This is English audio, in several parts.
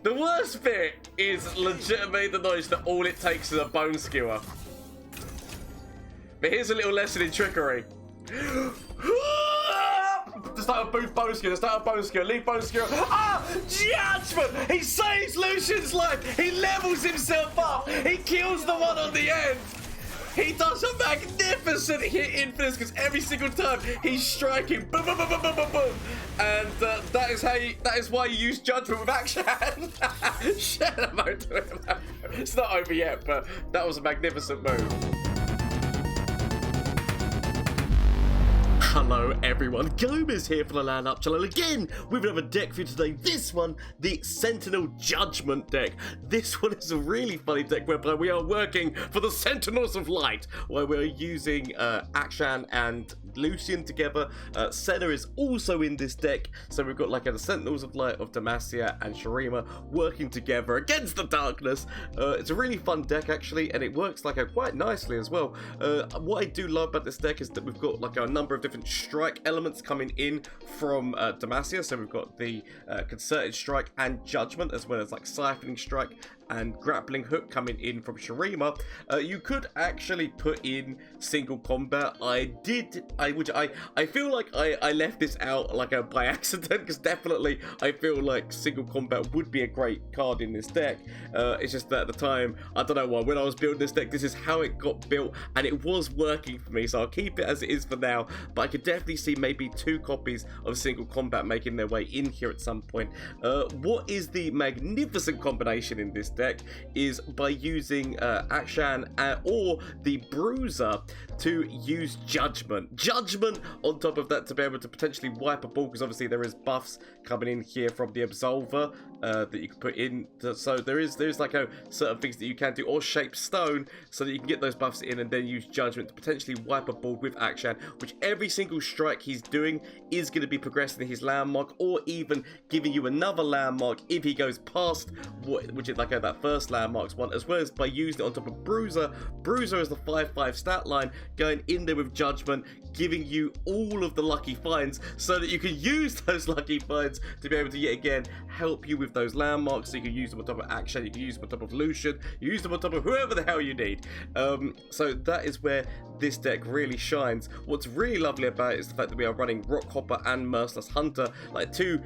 The worst bit is legitimately the knowledge that all it takes is a bone skewer. But here's a little lesson in trickery. Just like a bone skewer, just like a bone skewer, leave bone skewer. Ah! Judgment! He saves Lucian's life! He levels himself up! He kills the one on the end! He does a magnificent hit infinite because every single time he's striking, boom, boom, boom, boom, boom, boom, boom. And that is why you use judgment with Akshan. Shut up, it's not over yet, but that was a magnificent move. Hello everyone, Gomez here for the LAN Up channel again with another deck for you today. This one, the Sentinel Judgment deck. This one is a really funny deck whereby we are working for the Sentinels of Light, where we're using Akshan and Lucian together. Senna is also in this deck, so we've got like the Sentinels of Light of Demacia and Shurima working together against the darkness. It's a really fun deck actually, and it works like quite nicely as well. What I do love about this deck is that we've got like a number of different strike elements coming in from Demacia. So we've got the Concerted Strike and Judgment, as well as like Siphoning Strike and Grappling Hook coming in from Shurima. You could actually put in single combat. I feel like I left this out like by accident, because definitely I feel like single combat would be a great card in this deck. It's just that at the time, I don't know why, when I was building this deck, this is how it got built and it was working for me, so I'll keep it as it is for now. But I could definitely see maybe 2 copies of single combat making their way in here at some point. What is the magnificent combination in this deck is by using Akshan or the Bruiser to use Judgment. Judgment on top of that to be able to potentially wipe a ball, because obviously there is buffs coming in here from the Absolver that you can put in. So there's like certain things that you can do, or shape stone, so that you can get those buffs in and then use Judgment to potentially wipe a ball with Akshan, which every single strike he's doing is going to be progressing his landmark, or even giving you another landmark if he goes past which is like that first landmarks one, as well as by using it on top of Bruiser. Bruiser is the 5/5 stat line, going in there with Judgment, giving you all of the lucky finds so that you can use those lucky finds to be able to yet again help you with those landmarks. So you can use them on top of Akshan, you can use them on top of Lucian, you use them on top of whoever the hell you need. So that is where this deck really shines. What's really lovely about it is the fact that we are running Rockhopper and Merciless Hunter, like 2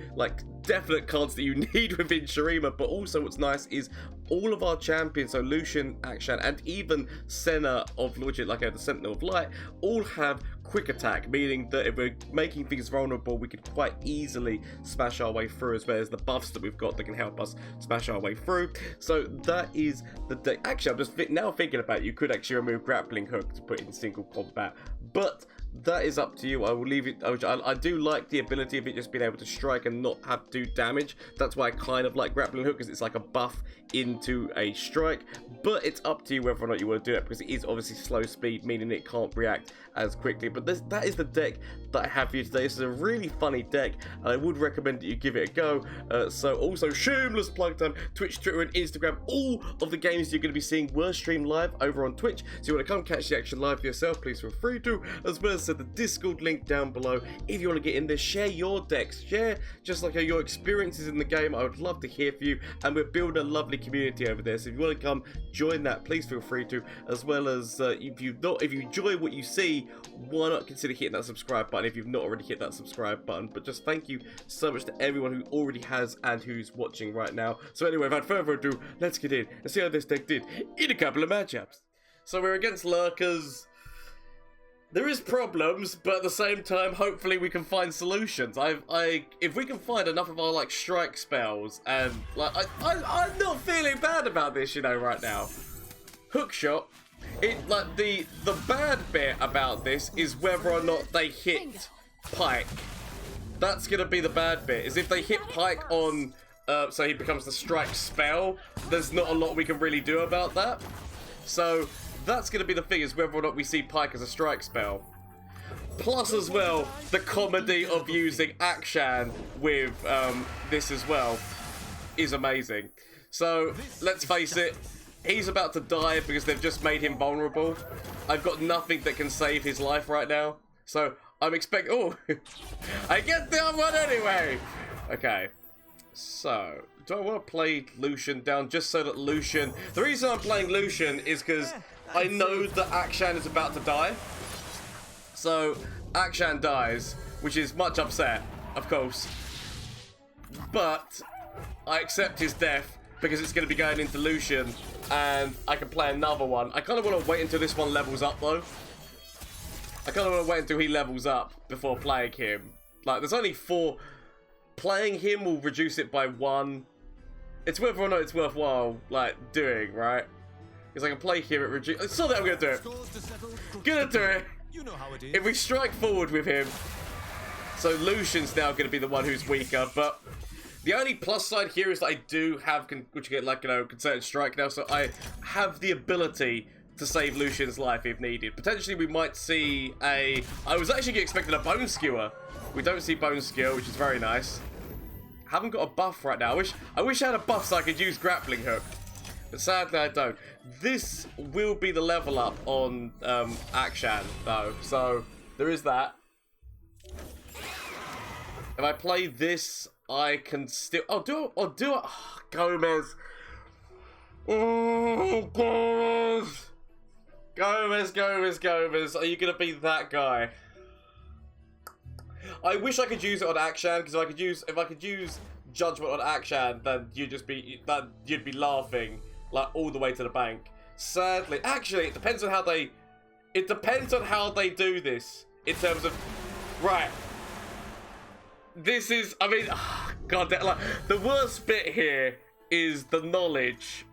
definite cards that you need within Shurima. But also what's nice is all of our champions, so Lucian, Akshan, and even Senna of Logic, like the Sentinel of Light, all have quick attack, meaning that if we're making things vulnerable, we can quite easily smash our way through, as well as the buffs that we've got that can help us smash our way through. So that is the deck. Actually, I'm just now thinking about it, you could actually remove Grappling Hook to put in single combat, but that is up to you. I will leave it. I do like the ability of it just being able to strike and not have to do damage. That's why I kind of like Grappling Hook, because it's like a buff into a strike. But it's up to you whether or not you want to do it, because it is obviously slow speed, meaning it can't react as quickly. But that is the deck that I have for you today. This is a really funny deck, and I would recommend that you give it a go. So also shameless plug time: Twitch, Twitter, and Instagram. All of the games you're going to be seeing were streamed live over on Twitch. So you want to come catch the action live for yourself, please feel free to, as well as the Discord link down below. If you want to get in there, share your decks, share just like your experiences in the game. I would love to hear from you, and we're building a lovely community over there. So if you want to come join that, please feel free to, as well as if you enjoy what you see, why not consider hitting that subscribe button if you've not already hit that subscribe button. But just thank you so much to everyone who already has and who's watching right now. So anyway, without further ado, let's get in and see how this deck did in a couple of matchups. So we're against Lurkers. There is problems, but at the same time, hopefully we can find solutions. If we can find enough of our strike spells, and I'm not feeling bad about this, right now. Hookshot. The bad bit about this is whether or not they hit Pike. That's gonna be the bad bit. Is if they hit Pike on, so he becomes the strike spell. There's not a lot we can really do about that. So that's going to be the thing, is whether or not we see Pike as a strike spell. Plus as well, the comedy of using Akshan with this as well is amazing. So let's face it, he's about to die because they've just made him vulnerable. I've got nothing that can save his life right now. So I'm expecting... Oh, I get the other one anyway. Okay. So, do I want to play Lucian down just so that Lucian... The reason I'm playing Lucian is because I know that Akshan is about to die. So, Akshan dies, which is much upset, of course. But I accept his death because it's going to be going into Lucian and I can play another one. I kind of want to wait until this one levels up, though. I kind of want to wait until he levels up before playing him. Like, there's only 4... Playing him will reduce it by 1. It's whether or not it's worthwhile, like, doing, right? Because I can play him at reduce... It's not that I'm going to do it. Gonna do it. You know how it is. If we strike forward with him... So Lucian's now going to be the one who's weaker, but... The only plus side here is that I do have... Which you get, like, you know, concerted strike now, so I have the ability to save Lucian's life if needed. Potentially we might see a... I was actually expecting a Bone Skewer. We don't see Bone Skewer, which is very nice. Haven't got a buff right now. I wish I had a buff so I could use Grappling Hook. But sadly I don't. This will be the level up on Akshan though. So there is that. If I play this, I can still... Oh, do it. Oh, Gomez. Oh, Gomez. Are you going to be that guy? I wish I could use it on Akshan, because if I could use Judgment on Akshan, then you'd be laughing like all the way to the bank. Sadly, actually, it depends on how they do this in terms of right. This is, I mean, oh, God, like the worst bit here is the knowledge.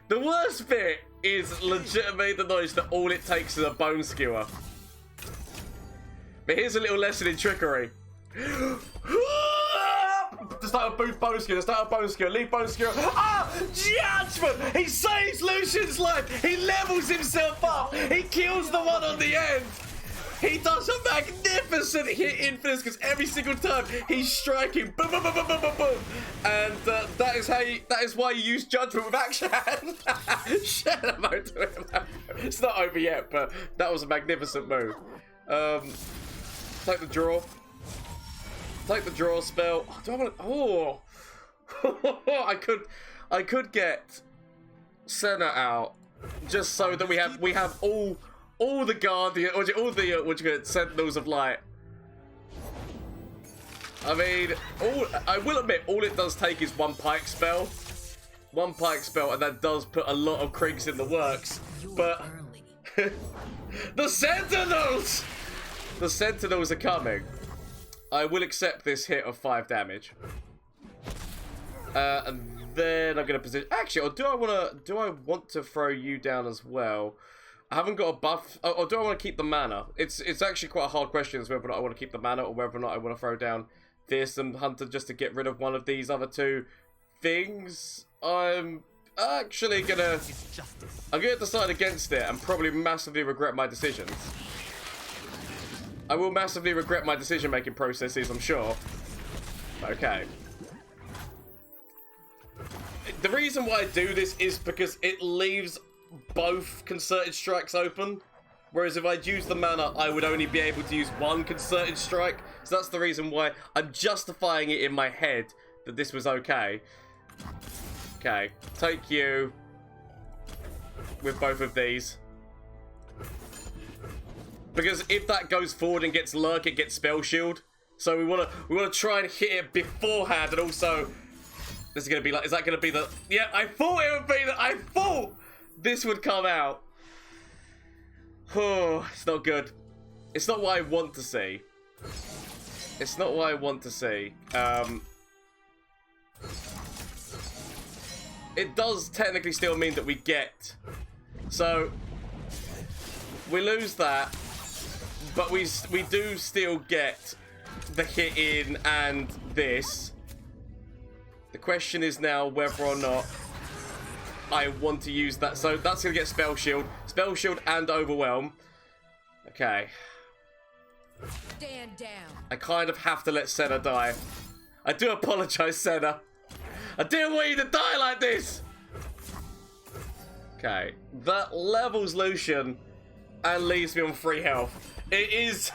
The worst bit is legitimately the knowledge that all it takes is a Bone Skewer. But here's a little lesson in trickery. Just like a Bone Skewer, leave Bone Skewer. Ah! Judgment! He saves Lucian's life! He levels himself up! He kills the one on the end! He does a magnificent hit infinite because every single time he's striking, boom, boom, boom, boom, boom, boom, boom. And that is why you use Judgment with Akshan. Shut up, it's not over yet, but that was a magnificent move. Take the draw. Take the draw spell. Oh, do I want to... Oh, I could get Senna out just so that we have all the Guardian, or all the Sentinels of Light. I mean, I will admit, all it does take is one Pike spell, and that does put a lot of crinks in the works. But the Sentinels. The Sentinels are coming. I will accept this hit of 5 damage. And then I'm going to position... Actually, or do I want to throw you down as well? I haven't got a buff. Or do I want to keep the mana? It's actually quite a hard question as whether or not I want to keep the mana or whether or not I want to throw down this and Hunter just to get rid of one of these other 2 things. I'm actually going to... I'm going to decide against it and probably massively regret my decisions. I will massively regret my decision-making processes, I'm sure. Okay. The reason why I do this is because it leaves both concerted strikes open. Whereas if I'd use the mana, I would only be able to use one concerted strike. So that's the reason why I'm justifying it in my head that this was okay. Okay, take you with both of these. Because if that goes forward and gets Lurk, it gets Spell Shield. So we wanna try and hit it beforehand, and also this is gonna be like, is that gonna be the... Yeah, I thought it would be that. I thought this would come out. Oh, it's not good. It's not what I want to see. It's not what I want to see. It does technically still mean that we get. So we lose that. But we do still get the hit in and this. The question is now whether or not I want to use that. So that's going to get Spell Shield. Spell Shield and Overwhelm. Okay. Stand down. I kind of have to let Senna die. I do apologize, Senna. I didn't want you to die like this. Okay. That levels Lucian and leaves me on 3 health. It is...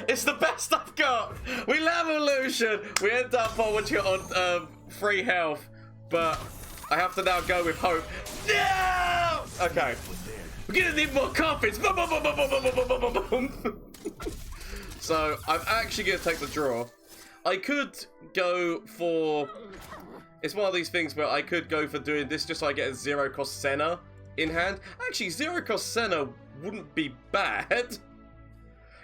It's the best I've got. We level Lucian. We end up on 3 health, but I have to now go with hope. No! Okay. We're gonna need more coffins. Boom, boom, boom, boom, boom, boom, boom, boom, boom. So I'm actually gonna take the draw. I could go for. It's one of these things where I could go for doing this just so I get a 0 cost Senna in hand. Actually, 0 cost Senna wouldn't be bad.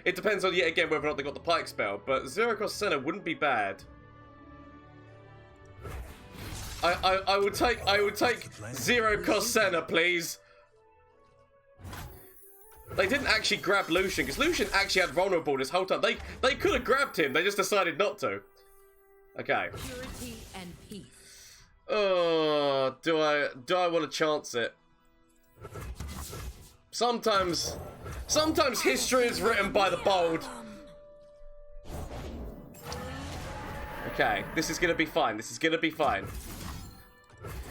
It depends on, yet again, whether or not they got the Pike spell, but 0 cost Senna wouldn't be bad. I would take 0 cost Senna, please. They didn't actually grab Lucian, because Lucian actually had vulnerable this whole time. They could have grabbed him, they just decided not to. Okay. Purity and peace. Oh, do I want to chance it? Sometimes history is written by the bold. Okay, this is gonna be fine. This is gonna be fine.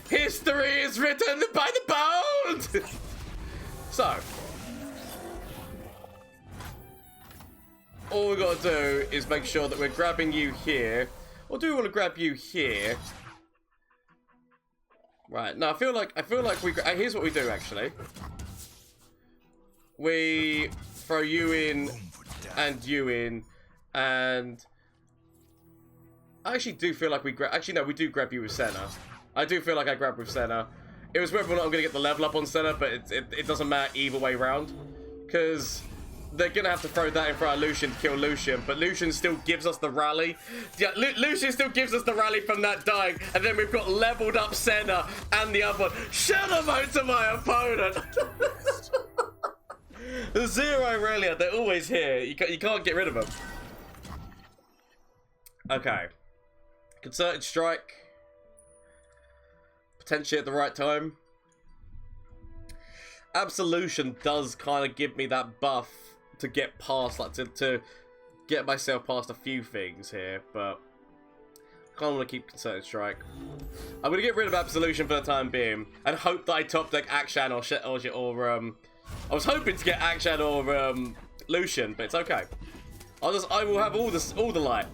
History is written by the bold. So, all we gotta do is make sure that we're grabbing you here. Or do we want to grab you here? Right. No, I feel like we. Here's what we do actually. We throw you in and you in, and I actually do feel like we grab. Actually, no, we do grab you with Senna. I do feel like I grab with Senna. It was whether or not I'm gonna get the level up on Senna, but it doesn't matter either way round, because they're gonna have to throw that in front of Lucian to kill Lucian, but Lucian still gives us the rally. Yeah, Lucian still gives us the rally from that dying, and then we've got leveled up Senna and the other one. Shut up out to my opponent. The Azir Irelia, they're always here. You can't get rid of them. Okay. Concerted strike. Potentially at the right time. Absolution does kind of give me that buff to get past, like to get myself past a few things here, but I kind of want to keep Concerted Strike. I'm gonna get rid of Absolution for the time being and hope that I top deck Akshan or I was hoping to get Akshan or Lucian, but it's okay. I will have all the light.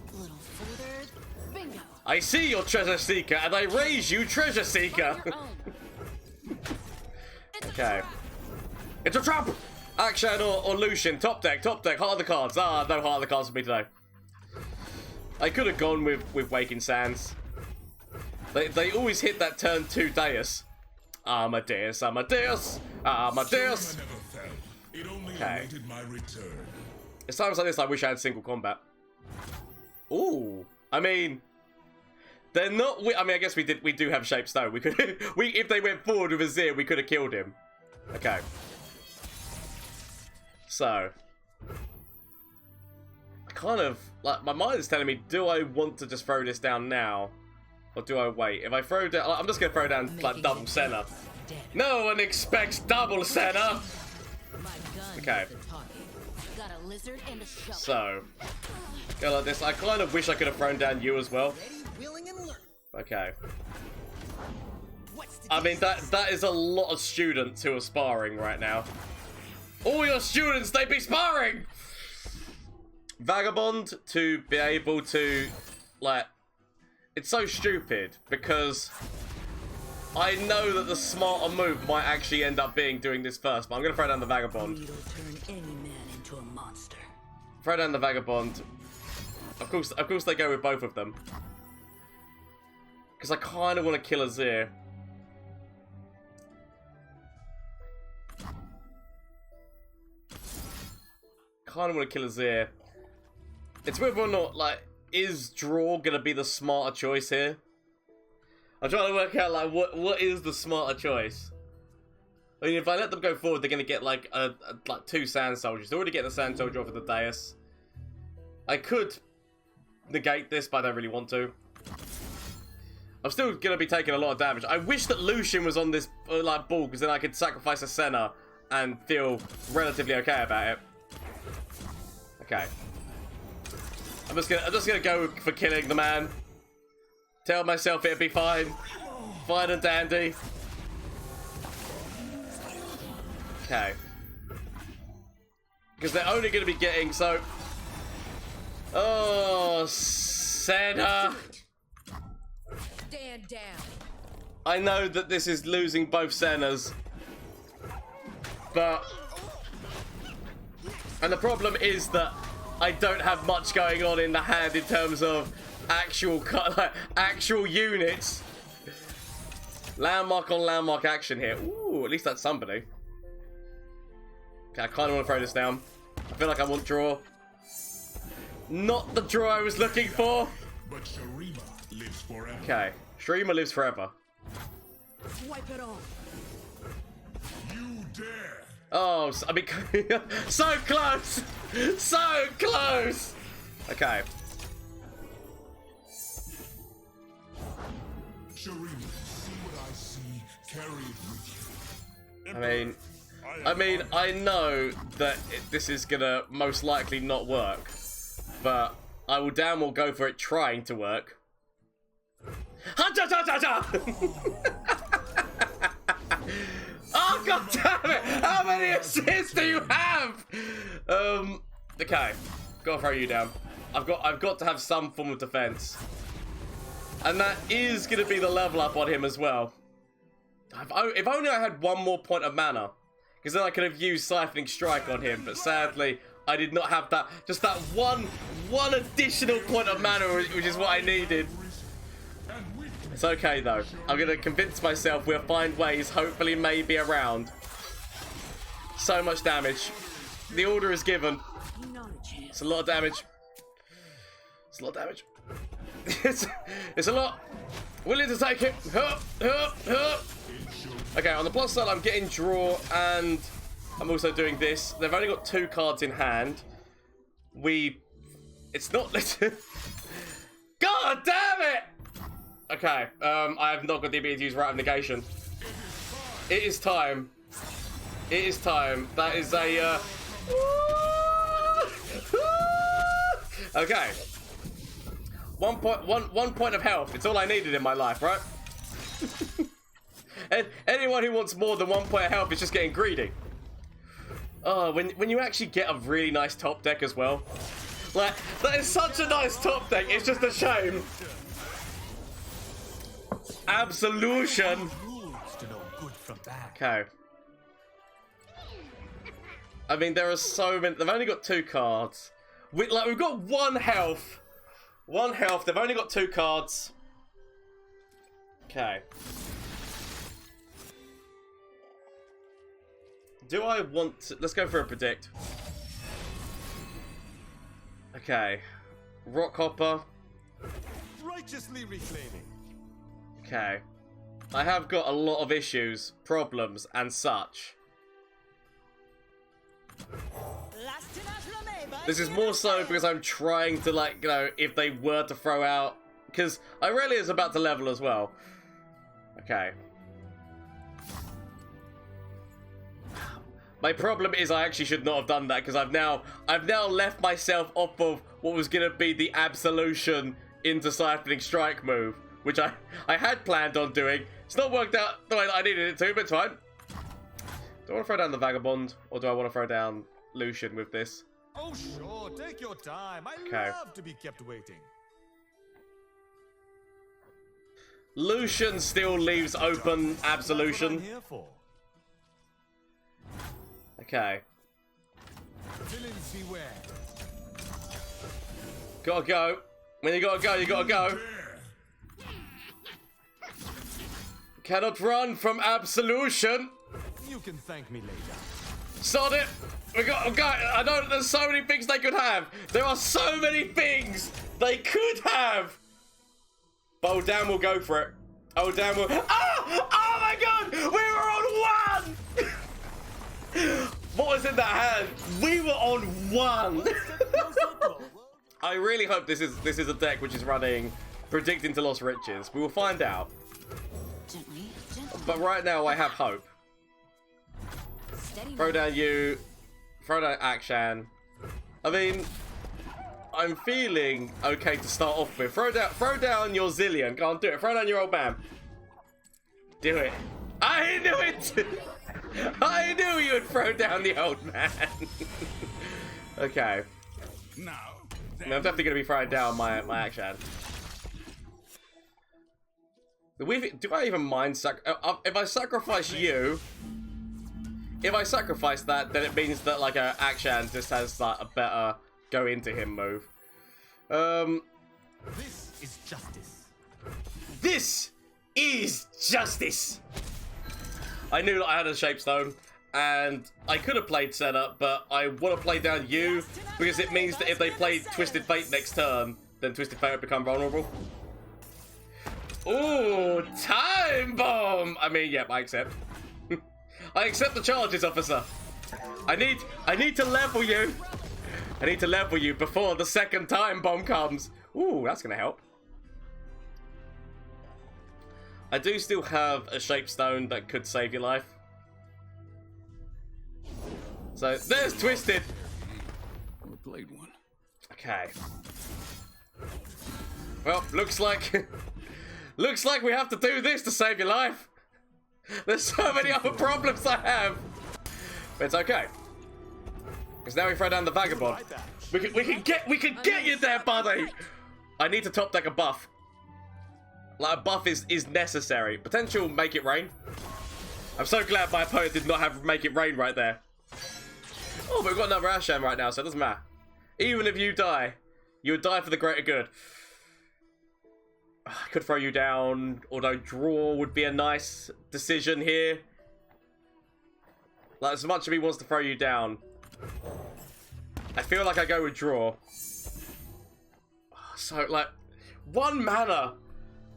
I see your treasure seeker and I raise you treasure seeker. Okay. It's a trap! Akshan or Lucian, top deck, heart of the cards. Ah, no heart of the cards for me today. I could have gone with Waking Sands. They always hit that turn 2 Deus. Amadeus. Okay. It's times like this I wish I had single combat. Ooh. I mean, they're not. I mean, I guess we do have Shape Stone. We could. If they went forward with Azir, we could have killed him. Okay. So, I kind of like my mind is telling me: do I want to just throw this down now, or do I wait? If I throw down, I'm just gonna throw down like double Senna. No one expects double Senna. Okay. So, go like this. I kind of wish I could have thrown down you as well. Okay. I mean, that is a lot of students who are sparring right now. All your students, they be sparring! Vagabond to be able to, like... It's so stupid, because I know that the smarter move might actually end up being doing this first, but I'm going to throw down the Vagabond. Throw down the Vagabond. Of course they go with both of them. Because I kind of want to kill Azir. Kind of want to kill Azir. It's whether or not, like, is draw going to be the smarter choice here? I'm trying to work out, like, what is the smarter choice? I mean, if I let them go forward, they're going to get, like, like 2 Sand Soldiers. They're already getting the Sand Soldier off of the dais. I could negate this, but I don't really want to. I'm still going to be taking a lot of damage. I wish that Lucian was on this, like, ball, because then I could sacrifice a Senna and feel relatively okay about it. Okay. I'm just gonna go for killing the man. Tell myself it'll be fine. Fine and dandy. Okay. Because they're only gonna be getting, so Oh, Senna. Stand down. I know that this is losing both Sennas, but... And the problem is that I don't have much going on in the hand in terms of actual units. Landmark on landmark action here. Ooh, at least that's somebody. Okay, I kind of want to throw this down. I feel like I want draw. Not the draw I was looking for. But Shurima lives forever. Okay, Shurima lives forever. Wipe it off. You dare. Oh, I mean, so close! So close! Okay. Shurima, see what I see, carry it with you. I mean, I know that this is gonna most likely not work, but I will damn well go for it trying to work. Oh, god damn it! How many assists do you have? Okay, gotta throw you down. I've got to have some form of defense, and that is gonna be the level up on him as well. If only I had one more point of mana, because then I could have used Siphoning Strike on him. But sadly, I did not have that. Just that one additional point of mana, which is what I needed. It's okay though. I'm gonna convince myself we'll find ways, hopefully maybe around. So much damage. The order is given. It's a lot of damage. It's a lot of damage. it's a lot. Willing to take it. Okay, on the plus side, I'm getting draw, and I'm also doing this. They've only got 2 cards in hand. It's not... God damn it! Okay, I have not got the ability to use Rite of Negation. It is time. It is time. That is a, Okay. One point of health. It's all I needed in my life, right? And anyone who wants more than 1 point of health is just getting greedy. Oh, when you actually get a really nice top deck as well. Like, that is such a nice top deck. It's just a shame. Absolution. Okay. I mean, there are so many. They've only got 2 cards. We've got 1 health. 1 health. They've only got 2 cards. Okay. Do I want to... Let's go for a predict. Okay. Rockhopper. Righteously reclaiming. Okay. I have got a lot of issues, problems, and such. This is more so because I'm trying to, like, you know, if they were to throw out... Because Irelia is about to level as well. Okay. My problem is I actually should not have done that, because I've now left myself off of what was going to be the Absolution into Siphoning Strike move, which I had planned on doing. It's not worked out the way that I needed it to, but it's fine. Do I want to throw down the Vagabond, or do I want to throw down Lucian with this? Oh sure, take your time. I love to be kept waiting. Lucian still leaves open Absolution. Okay. Villains beware. Gotta go. When you gotta go, you gotta go. Cannot run from Absolution. You can thank me later. Sod it. We got. I know there's so many things they could have. There are so many things they could have. But oh damn, we'll go for it. Oh damn, we'll. Oh! Oh my God! We were on 1. What was in that hand? We were on 1. I really hope this is a deck which is running Predicting to Lost Riches. We will find out. Gently, gently. But right now I have hope. Steady. Throw down you. Throw down Akshan. I mean, I'm feeling okay to start off with. Throw down your Zilean. Go on, do it. Throw down your old man. Do it. I knew it! I knew you would throw down the old man. Okay. Now, I'm definitely going to be throwing down my Akshan. Do I even mind if I sacrifice you? If I sacrifice that, then it means that like a Akshan just has like a better go into him move. This is justice. This is justice. I knew that I had a Shapestone, and I could have played Senna, but I want to play down you because it means that if they played Twisted Fate next turn, then Twisted Fate would become vulnerable. Ooh, time bomb! I mean, yep, I accept. I accept the charges, officer. I need to level you. I need to level you before the second time bomb comes. Ooh, that's gonna help. I do still have a Shapestone that could save your life. So there's Twisted. Played one. Okay. Well, looks like looks like we have to do this to save your life. There's so many other problems I have. But it's okay. Because now we throw down the Vagabond. We can get you there, buddy. I need to top deck a buff. Like a buff is necessary. Potential Make It Rain. I'm so glad my opponent did not have Make It Rain right there. Oh, but we've got another Askhan right now, so it doesn't matter. Even if you die, you would die for the greater good. I could throw you down, although draw would be a nice decision here. Like, as much as he wants to throw you down, I feel like I go with draw. So, like, 1 mana.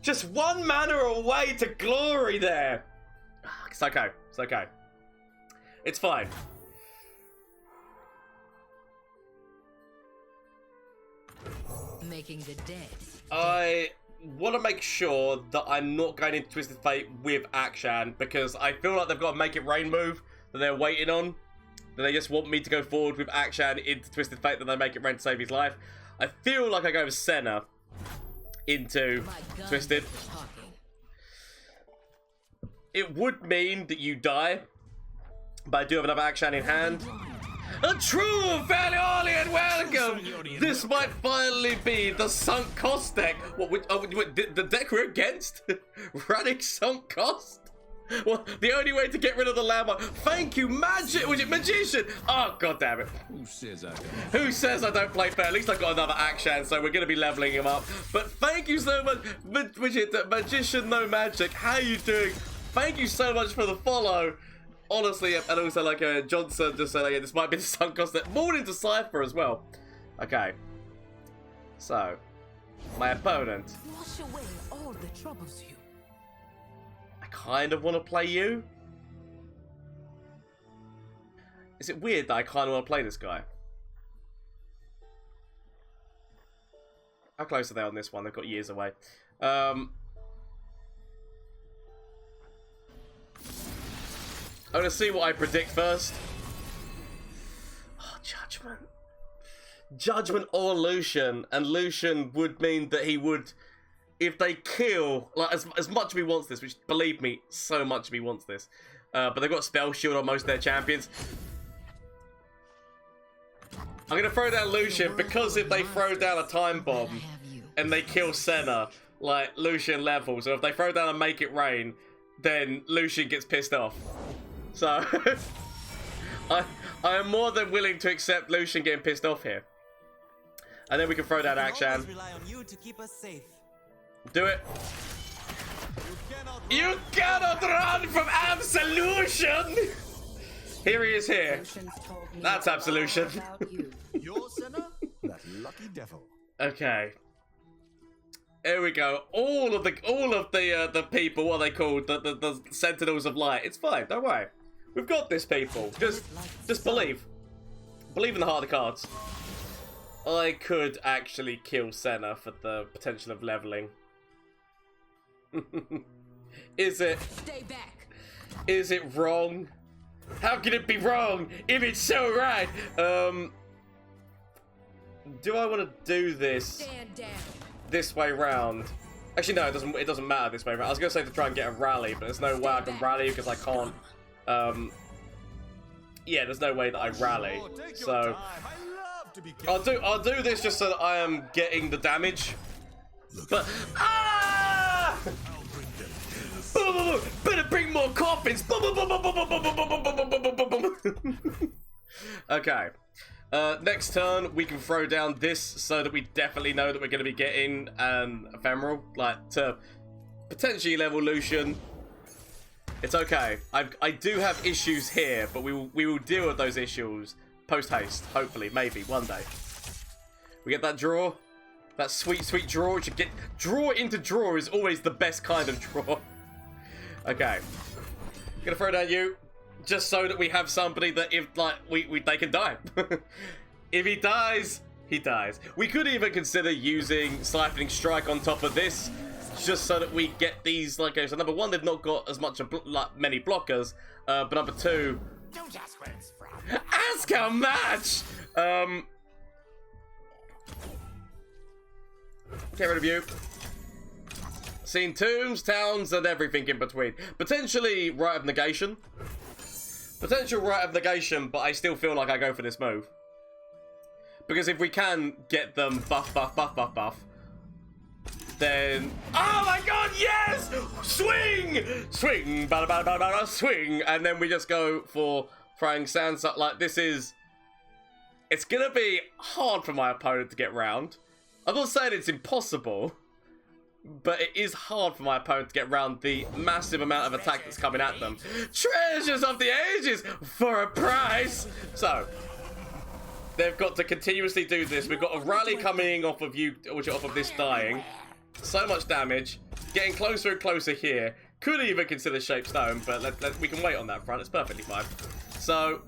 Just 1 mana away to glory there. It's okay. It's okay. It's fine. Making the dead. I want to make sure that I'm not going into Twisted Fate with Akshan because I feel like they've got a Make It Rain move that they're waiting on. That they just want me to go forward with Akshan into Twisted Fate, that they Make It Rain to save his life. I feel like I go with Senna into Twisted. It would mean that you die, but I do have another Akshan in hand. A true Vekauran welcome! This might finally be the sunk cost deck. What, the deck we're against? Running sunk cost? Well, the only way to get rid of the Lamb. Thank you, Magic. Was it Magician? Oh, god damn it. Who says I don't? Who says I don't play fair? At least I've got another Akshan, so we're going to be leveling him up. But thank you so much, Magician No Magic. How you doing? Thank you so much for the follow. Honestly, and also like Johnson just said, this might be the sunk cost deck. Morning to Cypher as well. Okay. So, my opponent. Wash away all the troubles you. I kind of want to play you. Is it weird that I kind of want to play this guy? How close are they on this one? They've got years away. I'm going to see what I predict first. Oh, Judgment. Judgment or Lucian. And Lucian would mean that he would, if they kill, like as much as he wants this, which believe me, so much of he wants this. But they've got Spell Shield on most of their champions. I'm going to throw down Lucian because if they throw down a time bomb and they kill Senna, like Lucian levels, or if they throw down a Make It Rain, then Lucian gets pissed off. So, I am more than willing to accept Lucian getting pissed off here. And then we can throw down Akshan. Do it. You cannot run from Absolution! Here he is here. That's Absolution. Your Senna? That lucky devil. Okay. Here we go. All of the people, what are they called? The Sentinels of Light. It's fine, don't worry. We've got this, people. Just believe. Believe in the heart of the cards. I could actually kill Senna for the potential of leveling. Is it? Stay back. Is it wrong? How can it be wrong if it's so right? Do I want to do this Stand down. this way round? Actually, no, it doesn't matter this way round. I was gonna say to try and get a rally, but there's no way I can rally because I can't. Yeah, there's no way that I rally. So love to be careful. I'll do this just so that I am getting the damage. But better bring more coffins. Okay. Next turn we can throw down this so that we definitely know that we're going to be getting an ephemeral, like to potentially level Lucian. It's okay. I do have issues here, but we will deal with those issues post haste. Hopefully, maybe one day. We get that draw, that sweet draw. We should get draw into draw is always the best kind of draw. Okay, gonna throw down you, just so that we have somebody that if like they can die. If he dies, he dies. We could even consider using Siphoning Strike on top of this, just so that we get these like. So number one, they've not got as much like many blockers, but number two, Don't ask where it's from. Askhan match. Get rid of you. Seen tombs, towns, and everything in between. Potentially Rite of Negation. Potential Rite of Negation, but I still feel like I go for this move. Because if we can get them buff, then... Oh my god, yes! Swing! Swing! Swing! And then we just go for throwing sands up. Like, this is... It's gonna be hard for my opponent to get round. I'm not saying it's impossible, but it is hard for my opponent to get round the massive amount of attack that's coming at them. Treasures of the ages for a price! So, they've got to continuously do this. We've got a rally coming off of you, which off of this dying. So much damage. Getting closer and closer here. Could even consider Shape Stone, but we can wait on that front. It's perfectly fine. So,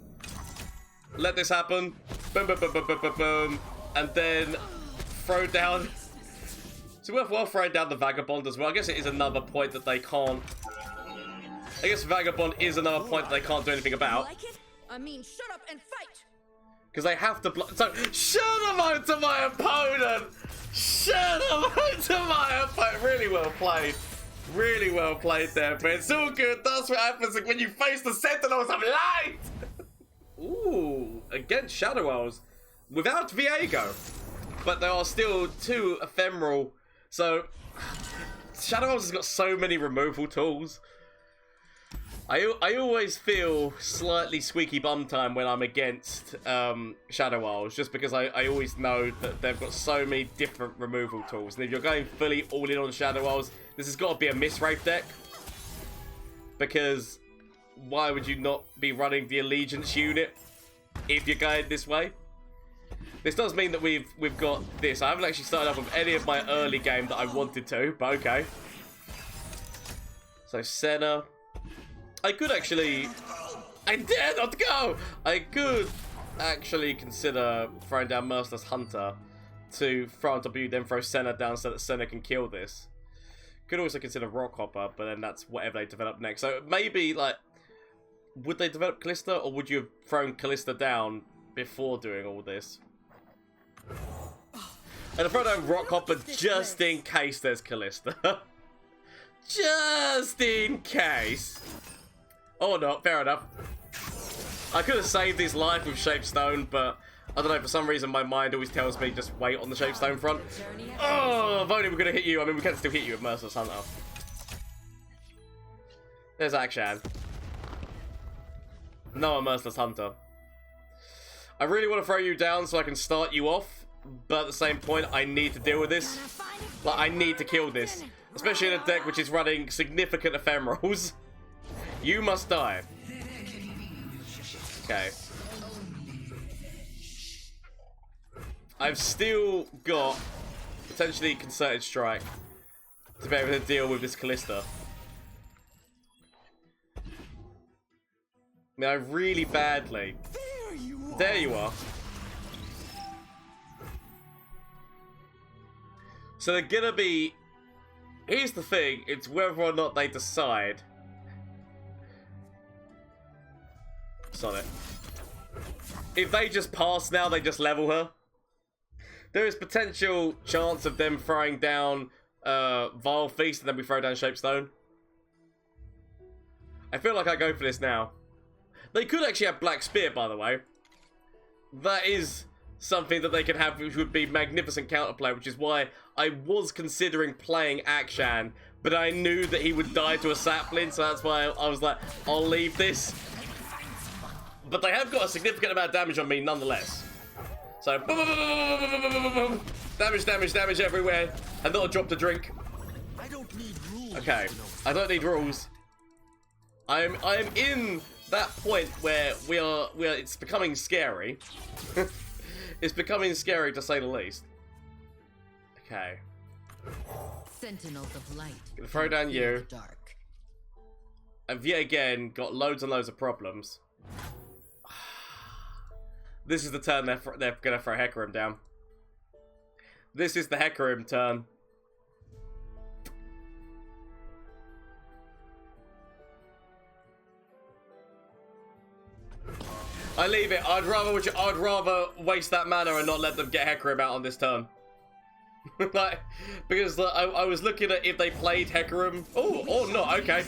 let this happen. Boom, boom, boom, boom, boom, boom, boom. And then throw down. It's worthwhile throwing down the Vagabond as well. I guess it is another point that they can't. I guess Vagabond is another point that they can't do anything about. Like it? I mean, shut up and fight. Because they have to block. So, shut them out to my opponent! Shut them out to my opponent! Really well played. Really well played there, but it's all good. That's what happens when you face the Sentinels of Light! Ooh, against Shadow Owls. Without Viego. But there are still two ephemeral. So, Shadow Owls has got so many removal tools. I always feel slightly squeaky bum time when I'm against Shadow Owls, just because I always know that they've got so many different removal tools. And if you're going fully all in on Shadow Owls, this has got to be a Miswraith deck. Because why would you not be running the Allegiance unit if you're going this way? This does mean that we've got this. I haven't actually started up with any of my early game that I wanted to, but okay. So Senna. I could actually... I dare not go! I could actually consider throwing down Merciless Hunter to throw on W, then throw Senna down so that Senna can kill this. Could also consider Rockhopper, but then that's whatever they develop next. So maybe, like... Would they develop Kalista, or would you have thrown Kalista down before doing all this? And I throw down Rockhopper just in case there's Kalista. Just in case. Oh no, fair enough. I could have saved his life with Shape Stone, but I don't know, for some reason my mind always tells me just wait on the Shape Stone front. Oh, if only we're going to hit you. I mean, we can still hit you with Merciless Hunter. There's Akshan. No, a Merciless Hunter. I really want to throw you down so I can start you off, but at the same point, I need to deal with this. Like, I need to kill this. Especially in a deck which is running significant ephemerals. You must die. Okay. I've still got potentially Concerted Strike to be able to deal with this Kalista. I mean, I really badly. There you are. So they're gonna be... Here's the thing, it's whether or not they decide... Sonnet. If they just pass now, they just level her. There is potential chance of them throwing down Vile Feast and then we throw down Shape Stone. I feel like I go for this now. They could actually have Black Spear, by the way. That is something that they can have, which would be magnificent counterplay, which is why I was considering playing Akshan, but I knew that he would die to a sapling, so that's why I was like, I'll leave this. But they have got a significant amount of damage on me nonetheless. So, boom, boom, boom, boom, boom, boom, boom, boom, boom. Damage, damage, damage everywhere, and not a drop to drink. I don't need rules. Okay, I don't need rules. I am in that point where we are it's becoming scary. It's becoming scary to say the least. Okay. Sentinels of light. Gonna throw down you. Dark. I've yet again got loads and loads of problems. This is the turn they're gonna throw Hecarim down. This is the Hecarim turn. I leave it. I'd rather waste that mana and not let them get Hecarim out on this turn. Like, because I was looking at if they played Hecarim. Oh, or not. Okay.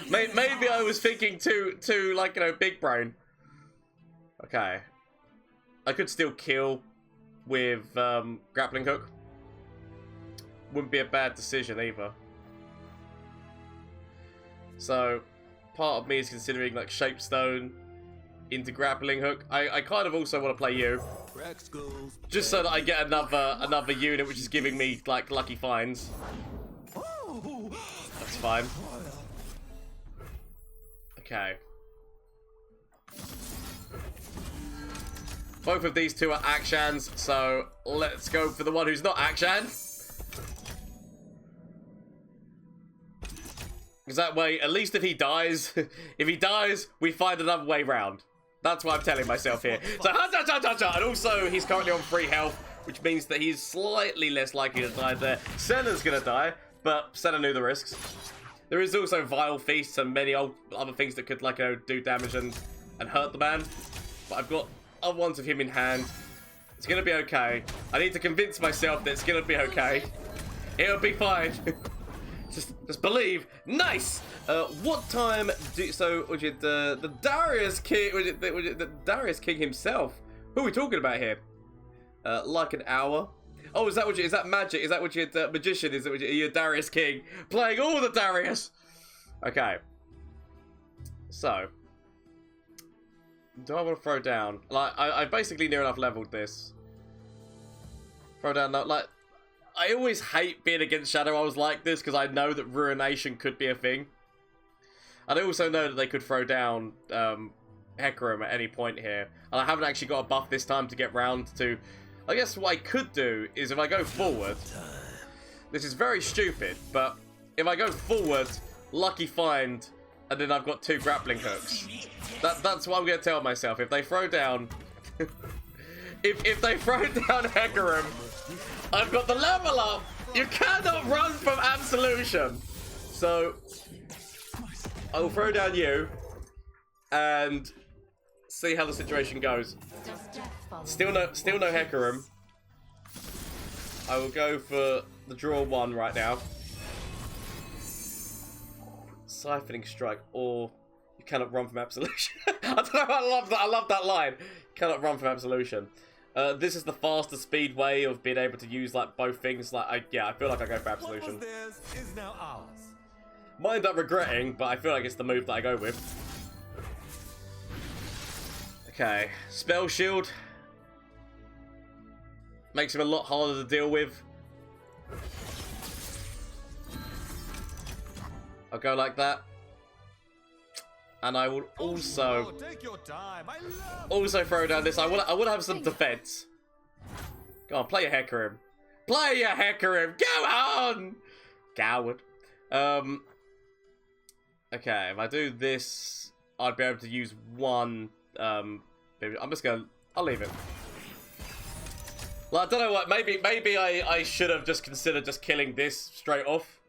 Maybe I was thinking too like, you know, big brain. Okay. I could still kill with grappling hook. Wouldn't be a bad decision either. So, part of me is considering like Shapestone into grappling hook. I kind of also want to play you, just so that I get another unit which is giving me like lucky finds. That's fine. Okay. Both of these two are Akshans, so let's go for the one who's not Akshan. Because that way, at least if he dies, we find another way round. That's what I'm telling myself here. So, and also, he's currently on 3 health, which means that he's slightly less likely to die there. Senna's gonna die, but Senna knew the risks. There is also Vile Feasts and many other things that could, like, do damage and hurt the man. But I've got other ones of him in hand. It's gonna be okay. I need to convince myself that it's gonna be okay. It'll be fine. Just believe. Nice. What time do was it the Darius King? Was it the Darius King himself? Who are we talking about here? Like an hour. Oh, is that magic? Is that what you magician? Is it what you're Darius King playing all the Darius? Okay. So, do I want to throw down? Like I basically near enough leveled this. Throw down like. I always hate being against Shadow Isles like this because I know that Ruination could be a thing. And I also know that they could throw down Hecarim at any point here. And I haven't actually got a buff this time to get round to... I guess what I could do is if I go forward... This is very stupid, but if I go forward, lucky find, and then I've got 2 grappling hooks. That's what I'm going to tell myself. If they throw down... if they throw down Hecarim... I've got the level up! You cannot run from Absolution! So, I will throw down you, and see how the situation goes. Still no Hecarim. I will go for the draw 1 right now. Siphoning Strike, or you cannot run from Absolution. I don't know, I love that line. You cannot run from Absolution. This is the faster speed way of being able to use like both things. Like, I feel like I go for Absolution. What was theirs is now ours. Might end up regretting, but I feel like it's the move that I go with. Okay, Spell Shield makes him a lot harder to deal with. I'll go like that. And I will also take your time. throw down this. I want to have some defense. Go on, play your Hecarim. Play your Hecarim. Go on, coward. Okay, if I do this, I'd be able to use 1. I'm just gonna. I'll leave it. Like, I don't know what. Maybe I should have just considered just killing this straight off.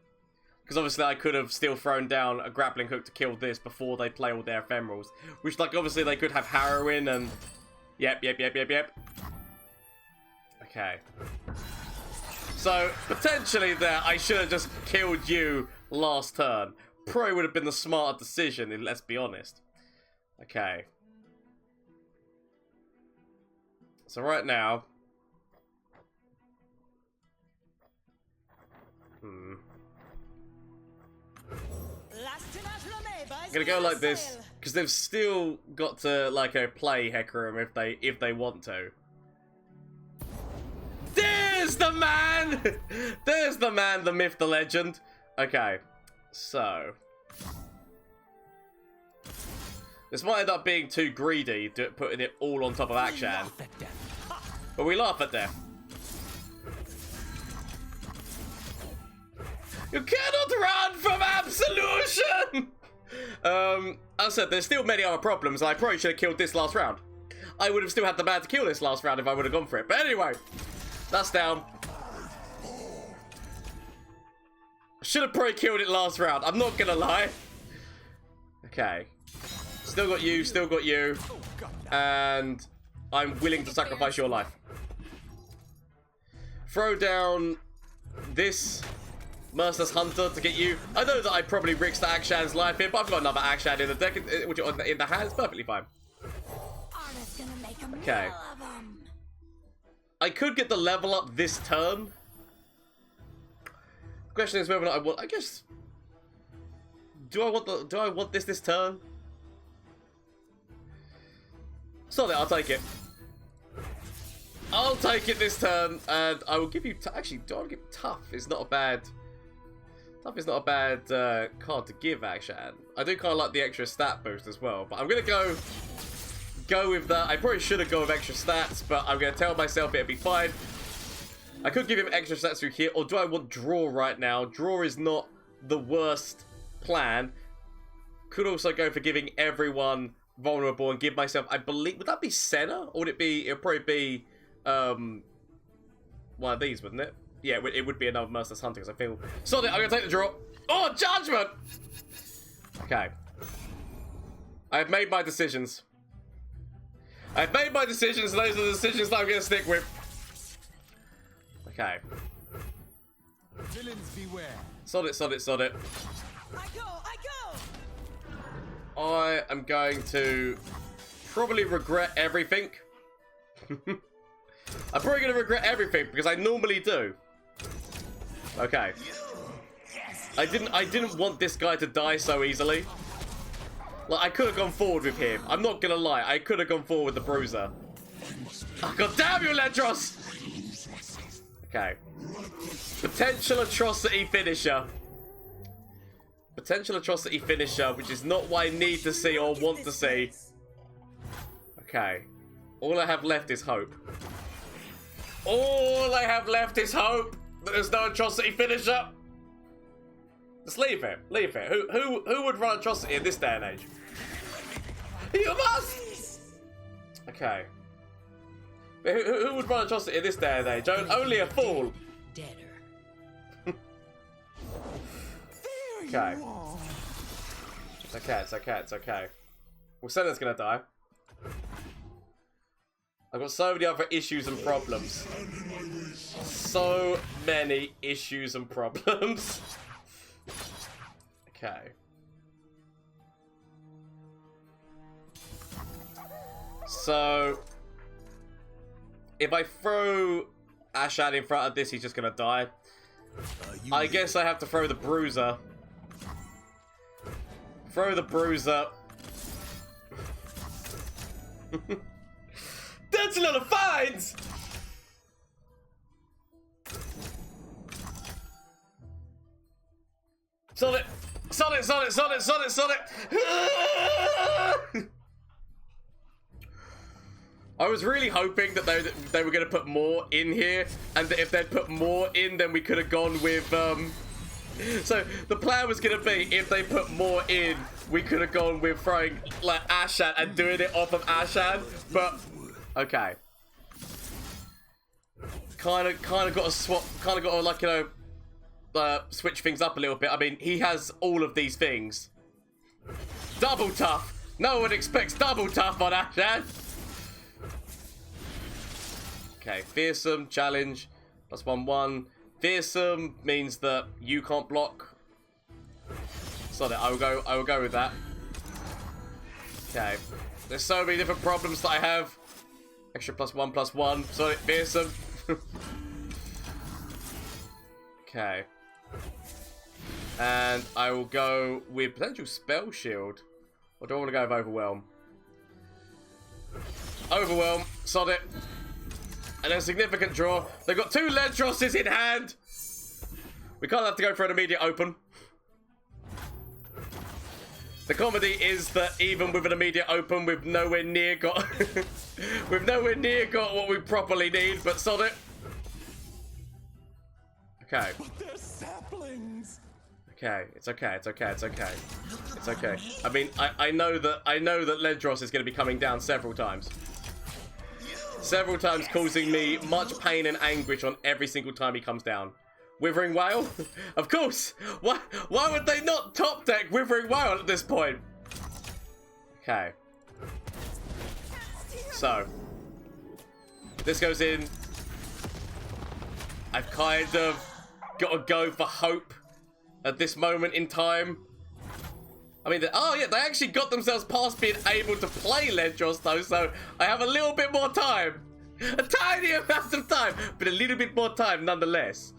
Because obviously I could have still thrown down a grappling hook to kill this before they play all their ephemerals. Which, like, obviously they could have Harrowing and... Yep. Okay. So, potentially there, I should have just killed you last turn. Probably would have been the smarter decision, let's be honest. Okay. So right now... I'm gonna go like this, because they've still got to, like, play Hecarim if they want to. There's the man! There's the man, the myth, the legend. Okay, so... this might end up being too greedy, putting it all on top of Akshan. But we laugh at death. You cannot run from absolution! As I said, there's still many other problems. I probably should have killed this last round. I would have still had the man to kill this last round if I would have gone for it. But anyway, that's down. I should have probably killed it last round. I'm not gonna lie. Okay. Still got you, still got you. And I'm willing to sacrifice your life. Throw down this Merciless Hunter to get you. I know that I probably risked Akshan's life here, but I've got another Akshan in the deck, which in the hand. It's perfectly fine. Okay. I could get the level up this turn. The question is whether or not I want. I guess. Do I want this turn? Sorry, I'll take it. I'll take it this turn, and I will give you. Actually, do I want to give Tough? It's not a bad. Tough is not a bad card to give, Akshan. I do kind of like the extra stat boost as well, but I'm gonna go with that. I probably should have gone with extra stats, but I'm gonna tell myself it'll be fine. I could give him extra stats through here, or do I want draw right now? Draw is not the worst plan. Could also go for giving everyone vulnerable and give myself, I believe, would that be Senna? Or would it be, it'll probably be one of these, wouldn't it? Yeah, it would be another Merciless Hunter, because I feel... So, I'm going to take the draw. Oh, Judgment! Okay. I have made my decisions. I've made my decisions, and those are the decisions that I'm going to stick with. Okay. Villains beware. Sod it, sod it, sod it. I go! I am going to probably regret everything. I'm probably going to regret everything, because I normally do. Okay. I didn't want this guy to die so easily. Like, I could have gone forward with him. I'm not gonna lie, I could have gone forward with the Bruiser. Oh, God damn you, Lentros! Okay. Potential atrocity finisher. Potential atrocity finisher, which is not what I need to see or want to see. Okay. All I have left is hope. All I have left is hope that there's no atrocity finisher. Just leave it. Leave it. Who would run atrocity in this day and age? You must! Okay. But who would run atrocity in this day and age? Only a fool. Okay. It's okay, it's okay, it's okay. Well, Senna's gonna die. I've got so many other issues and problems. So many issues and problems. Okay. So, if I throw Akshan in front of this, he's just gonna die. I guess I have to throw the Bruiser. Throw the Bruiser. That's a lot of fines! Solid! Solid, solid, solid, solid, solid! I was really hoping that they were going to put more in here, and that if they'd put more in, then we could have gone with, So, the plan was going to be, if they put more in, we could have gone with throwing, like, Akshan and doing it off of Akshan, but, okay. Kind of got to swap, kind of got to, like, you know, switch things up a little bit. I mean, he has all of these things. Double tough. No one expects double tough on Akshan. Okay, fearsome, challenge, +1/1. Fearsome means that you can't block. So that I will go with that. Okay. There's so many different problems that I have. Extra +1/+1. Sorry, fearsome. Okay. And I will go with potential spell shield. Or do I want to go with overwhelm? Overwhelm. Sod it. And then significant draw. They've got 2 Ledrosses in hand. We can't have to go for an immediate open. The comedy is that even with an immediate open, we've nowhere near got what we properly need, but sod it. Okay. Okay, it's okay, it's okay, it's okay. It's okay. I mean, I know that Ledros is gonna be coming down several times. Several times, causing me much pain and anguish on every single time he comes down. Withering Whale? Of course! Why would they not top deck Withering Whale at this point? Okay. So. This goes in. I've kind of got to go for hope at this moment in time. I mean, oh yeah, they actually got themselves past being able to play Ledros though, so I have a little bit more time. A tiny amount of time, but a little bit more time nonetheless.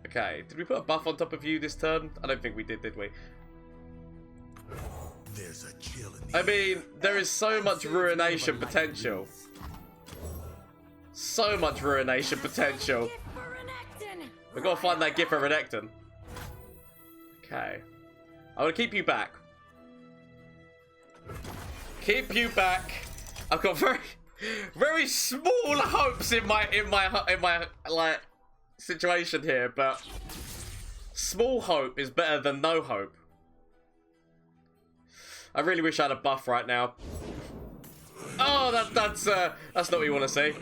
Okay, did we put a buff on top of you this turn? I don't think we did we? There's a chill in the I mean, there is so much ruination potential. So much ruination potential. We've got to find that gift for Renekton. Okay. I'm going to keep you back. Keep you back. I've got very small hopes in my like situation here, but small hope is better than no hope. I really wish I had a buff right now. Oh, that's not what you want to see.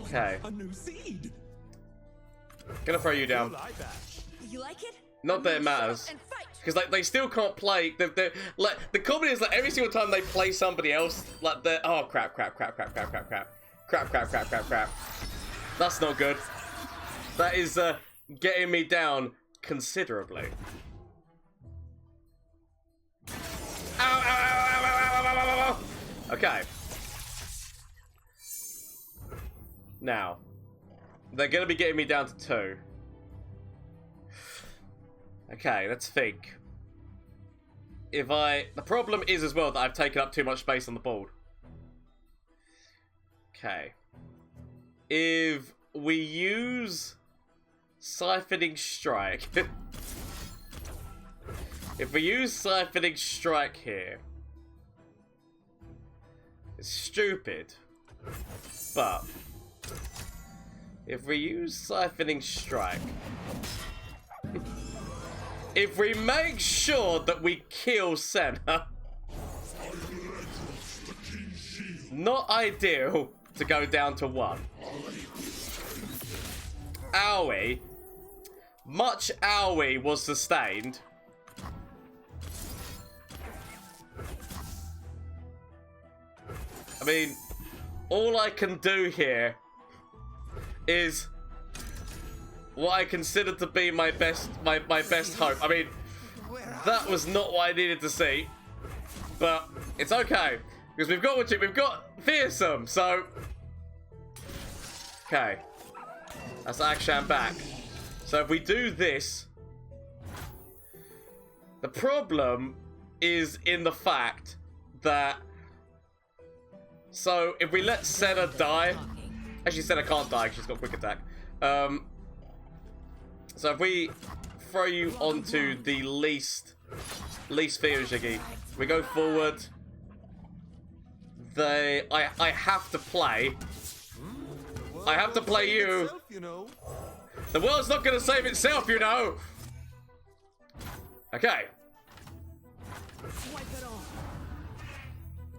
Okay. Gonna throw you down. You like it? Not that it matters. Because like they still can't play. They're like the comedy is like every single time they play somebody else, like they're oh crap. That's not good. That is getting me down considerably. Ow. Okay. Now, they're gonna be getting me down to 2. Okay, let's think. The problem is as well that I've taken up too much space on the board. Okay. If we use Siphoning Strike. If we use Siphoning Strike here. It's stupid. But if we use Siphoning Strike. If we make sure that we kill Senna, not ideal to go down to 1. Owie. Much owie was sustained. I mean, all I can do here is what I consider to be my best hope. I mean, that was not what I needed to see, but it's okay because we've got fearsome. So, okay, that's Akshan back. So if we do this, the problem is in the fact that so if we let Senna die, actually Senna can't die because she's got quick attack. So if we throw you onto the least fear, Jiggy, we go forward. I have to play. I have to play you. The world's not gonna save itself, you know. Okay.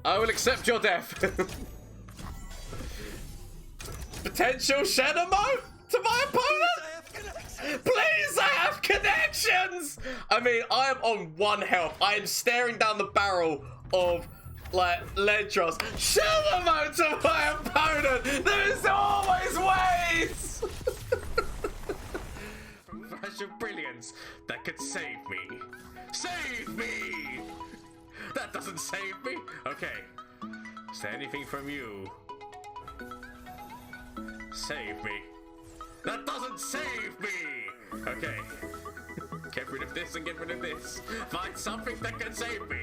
I will accept your death. Potential shadow mode to my opponent. Please, I have connections! I mean, I am on 1 health. I am staring down the barrel of, like, Ledros. Shadow mode to my opponent! There is always ways! Flash of brilliance that could save me. Save me! That doesn't save me. Okay. Is there anything from you? Save me. That doesn't save me. Okay. Get rid of this and get rid of this. Find something that can save me.